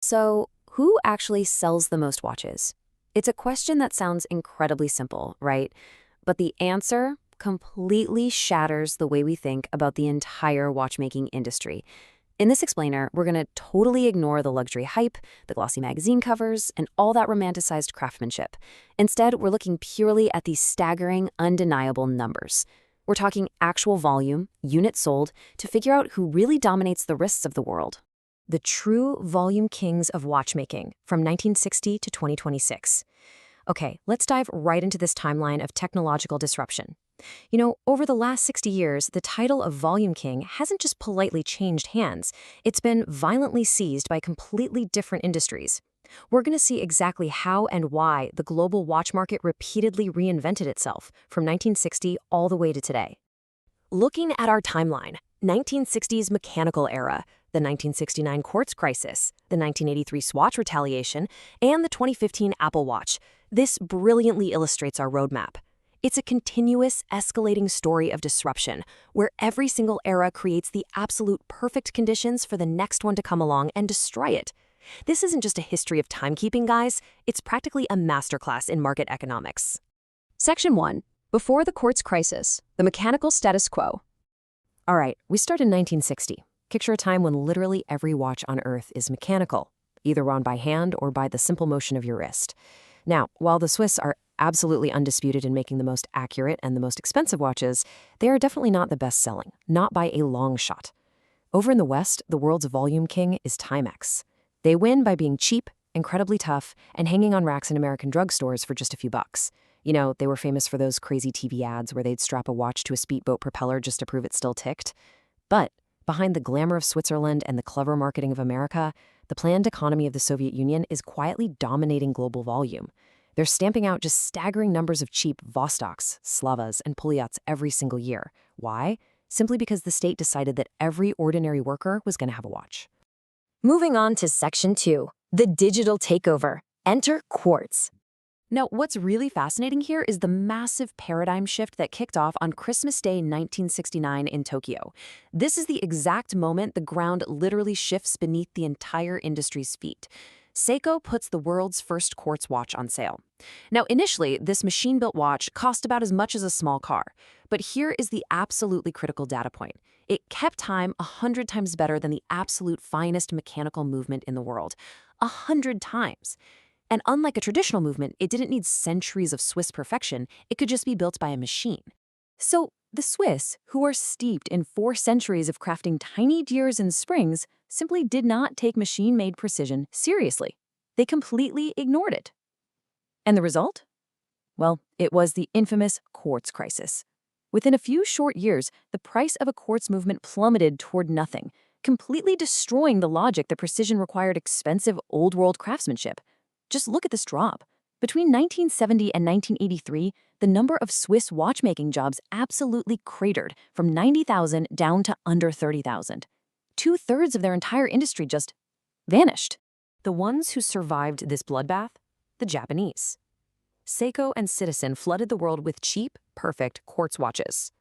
So, who actually sells the most watches? It's a question that sounds incredibly simple, right? But the answer completely shatters the way we think about the entire watchmaking industry. In this explainer, we're going to totally ignore the luxury hype, the glossy magazine covers, and all that romanticized craftsmanship. Instead, we're looking purely at these staggering, undeniable numbers. We're talking actual volume, units sold, to figure out who really dominates the wrists of the world. The true volume kings of watchmaking from 1960 to 2026. Okay, let's dive right into this timeline of technological disruption. Over the last 60 years, the title of volume king hasn't just politely changed hands, it's been violently seized by completely different industries. We're going to see exactly how and why the global watch market repeatedly reinvented itself from 1960 all the way to today. Looking at our timeline, 1960s mechanical era, the 1969 quartz crisis, the 1983 Swatch retaliation, and the 2015 Apple Watch. This brilliantly illustrates our roadmap. It's a continuous, escalating story of disruption, where every single era creates the absolute perfect conditions for the next one to come along and destroy it. This isn't just a history of timekeeping, guys. It's practically a masterclass in market economics. Section 1. Before the quartz crisis, the mechanical status quo. All right, we start in 1960. Picture a time when literally every watch on Earth is mechanical, either run by hand or by the simple motion of your wrist. Now, while the Swiss are absolutely undisputed in making the most accurate and the most expensive watches, they are definitely not the best-selling, not by a long shot. Over in the West, the world's volume king is Timex. They win by being cheap, incredibly tough, and hanging on racks in American drugstores for just a few bucks. They were famous for those crazy TV ads where they'd strap a watch to a speedboat propeller just to prove it still ticked. But behind the glamour of Switzerland and the clever marketing of America, the planned economy of the Soviet Union is quietly dominating global volume. They're stamping out just staggering numbers of cheap Vostoks, Slavas, and Polyats every single year. Why? Simply because the state decided that every ordinary worker was going to have a watch. Moving on to Section 2. The digital takeover. Enter quartz. Now, what's really fascinating here is the massive paradigm shift that kicked off on Christmas Day 1969 in Tokyo. This is the exact moment the ground literally shifts beneath the entire industry's feet. Seiko puts the world's first quartz watch on sale. Now, initially, this machine-built watch cost about as much as a small car. But here is the absolutely critical data point. It kept time 100 times better than the absolute finest mechanical movement in the world. 100 times. And unlike a traditional movement, it didn't need centuries of Swiss perfection. It could just be built by a machine. So the Swiss, who are steeped in 4 centuries of crafting tiny gears and springs, simply did not take machine-made precision seriously. They completely ignored it. And the result? Well, it was the infamous quartz crisis. Within a few short years, the price of a quartz movement plummeted toward nothing, completely destroying the logic that precision required expensive old-world craftsmanship. Just look at this drop. Between 1970 and 1983, the number of Swiss watchmaking jobs absolutely cratered from 90,000 down to under 30,000. 2/3 of their entire industry just vanished. The ones who survived this bloodbath? The Japanese. Seiko and Citizen flooded the world with cheap, perfect quartz watches.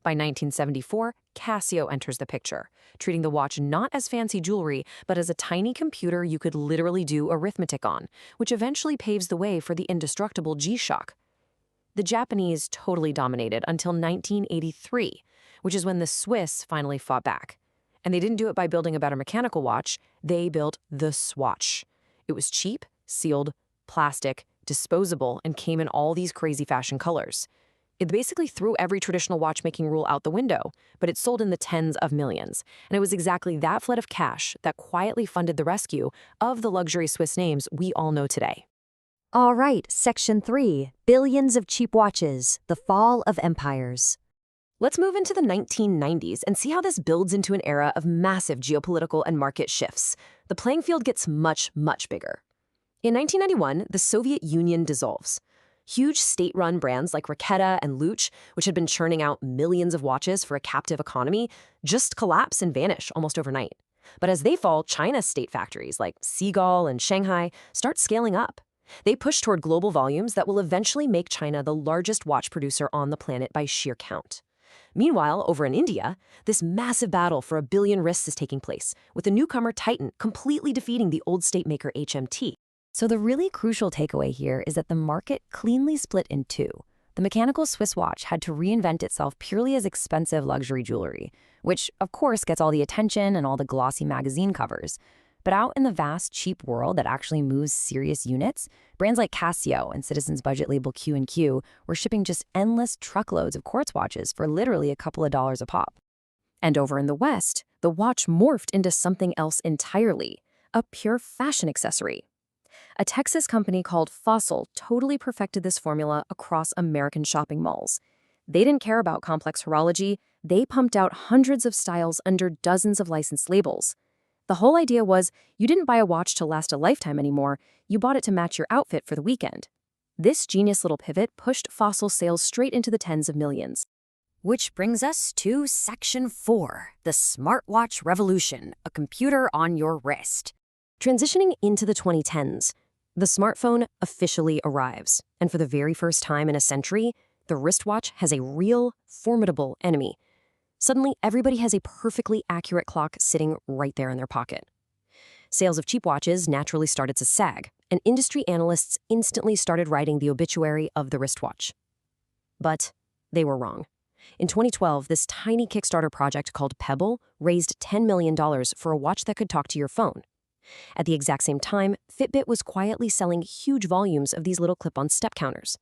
By 1974, Casio enters the picture, treating the watch not as fancy jewelry, but as a tiny computer you could literally do arithmetic on, which eventually paves the way for the indestructible G-Shock. The Japanese totally dominated until 1983, which is when the Swiss finally fought back. And they didn't do it by building a better mechanical watch, they built the Swatch. It was cheap, sealed, plastic, disposable, and came in all these crazy fashion colors. It basically threw every traditional watchmaking rule out the window, but it sold in the tens of millions. And it was exactly that flood of cash that quietly funded the rescue of the luxury Swiss names we all know today. All right, Section 3. Billions of cheap watches. The fall of empires. Let's move into the 1990s and see how this builds into an era of massive geopolitical and market shifts. The playing field gets much, much bigger. In 1991, the Soviet Union dissolves. Huge state-run brands like Raketa and Luch, which had been churning out millions of watches for a captive economy, just collapse and vanish almost overnight. But as they fall, China's state factories like Seagull and Shanghai start scaling up. They push toward global volumes that will eventually make China the largest watch producer on the planet by sheer count. Meanwhile, over in India, this massive battle for a billion wrists is taking place, with the newcomer Titan completely defeating the old state maker HMT. So the really crucial takeaway here is that the market cleanly split in two. The mechanical Swiss watch had to reinvent itself purely as expensive luxury jewelry, which of course gets all the attention and all the glossy magazine covers. But out in the vast, cheap world that actually moves serious units, brands like Casio and Citizen's budget label Q&Q were shipping just endless truckloads of quartz watches for literally a couple of dollars a pop. And over in the West, the watch morphed into something else entirely, a pure fashion accessory. A Texas company called Fossil totally perfected this formula across American shopping malls. They didn't care about complex horology, they pumped out hundreds of styles under dozens of licensed labels. The whole idea was you didn't buy a watch to last a lifetime anymore, you bought it to match your outfit for the weekend. This genius little pivot pushed Fossil sales straight into the tens of millions. Which brings us to Section 4, the smartwatch revolution, a computer on your wrist. Transitioning into the 2010s, the smartphone officially arrives, and for the very first time in a century, the wristwatch has a real, formidable enemy. Suddenly, everybody has a perfectly accurate clock sitting right there in their pocket. Sales of cheap watches naturally started to sag, and industry analysts instantly started writing the obituary of the wristwatch. But they were wrong. In 2012, this tiny Kickstarter project called Pebble raised $10 million for a watch that could talk to your phone. At the exact same time, Fitbit was quietly selling huge volumes of these little clip-on step counters.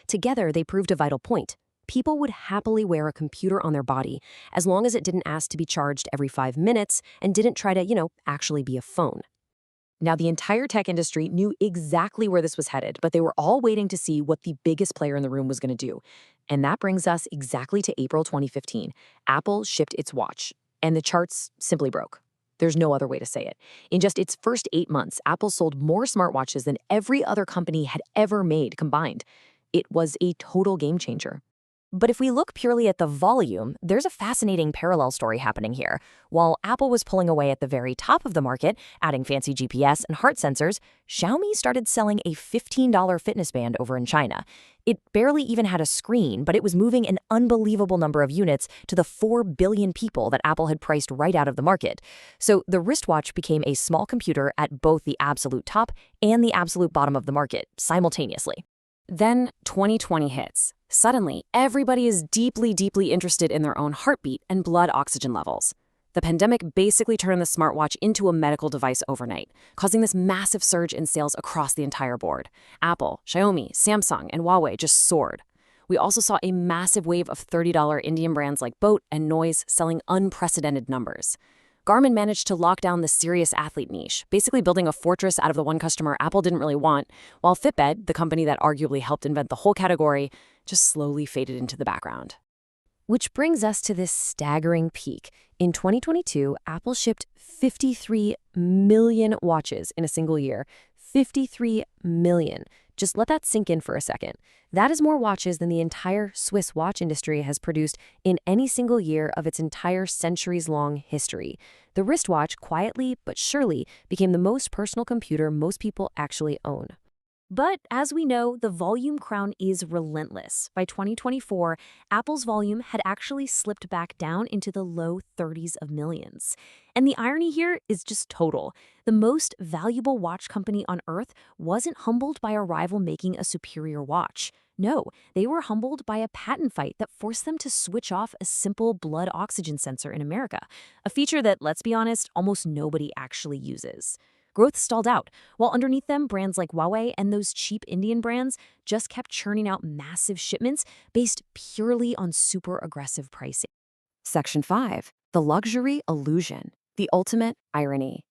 Together, they proved a vital point. People would happily wear a computer on their body as long as it didn't ask to be charged every 5 minutes and didn't try to, actually be a phone. Now, the entire tech industry knew exactly where this was headed, but they were all waiting to see what the biggest player in the room was going to do. And that brings us exactly to April 2015. Apple shipped its watch, and the charts simply broke. There's no other way to say it. In just its first 8 months, Apple sold more smartwatches than every other company had ever made combined. It was a total game changer. But if we look purely at the volume, there's a fascinating parallel story happening here. While Apple was pulling away at the very top of the market, adding fancy GPS and heart sensors, Xiaomi started selling a $15 fitness band over in China. It barely even had a screen, but it was moving an unbelievable number of units to the 4 billion people that Apple had priced right out of the market. So the wristwatch became a small computer at both the absolute top and the absolute bottom of the market simultaneously. Then 2020 hits. Suddenly, everybody is deeply, deeply interested in their own heartbeat and blood oxygen levels. The pandemic basically turned the smartwatch into a medical device overnight, causing this massive surge in sales across the entire board. Apple, Xiaomi, Samsung, and Huawei just soared. We also saw a massive wave of $30 Indian brands like Boat and Noise selling unprecedented numbers. Garmin managed to lock down the serious athlete niche, basically building a fortress out of the one customer Apple didn't really want, while Fitbit, the company that arguably helped invent the whole category, just slowly faded into the background. Which brings us to this staggering peak. In 2022, Apple shipped 53 million watches in a single year. 53 million. Just let that sink in for a second. That is more watches than the entire Swiss watch industry has produced in any single year of its entire centuries-long history. The wristwatch quietly but surely became the most personal computer most people actually own. But as we know, the volume crown is relentless. By 2024, Apple's volume had actually slipped back down into the low 30s of millions. And the irony here is just total. The most valuable watch company on Earth wasn't humbled by a rival making a superior watch. No, they were humbled by a patent fight that forced them to switch off a simple blood oxygen sensor in America, a feature that, let's be honest, almost nobody actually uses. Growth stalled out, while underneath them, brands like Huawei and those cheap Indian brands just kept churning out massive shipments based purely on super aggressive pricing. Section 5. The luxury illusion. The ultimate irony.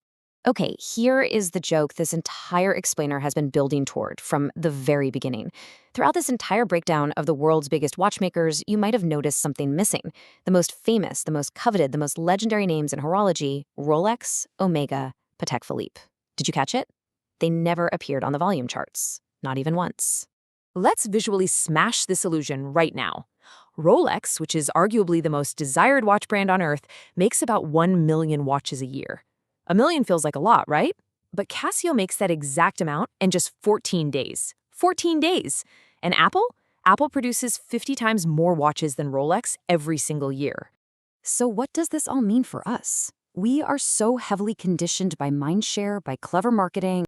Okay, here is the joke this entire explainer has been building toward from the very beginning. Throughout this entire breakdown of the world's biggest watchmakers, you might have noticed something missing. The most famous, the most coveted, the most legendary names in horology: Rolex, Omega, Patek Philippe. Did you catch it? They never appeared on the volume charts. Not even once. Let's visually smash this illusion right now. Rolex, which is arguably the most desired watch brand on Earth, makes about 1 million watches a year. A million feels like a lot, right? But Casio makes that exact amount in just 14 days. 14 days! And Apple? Apple produces 50 times more watches than Rolex every single year. So what does this all mean for us? We are so heavily conditioned by mindshare, by clever marketing,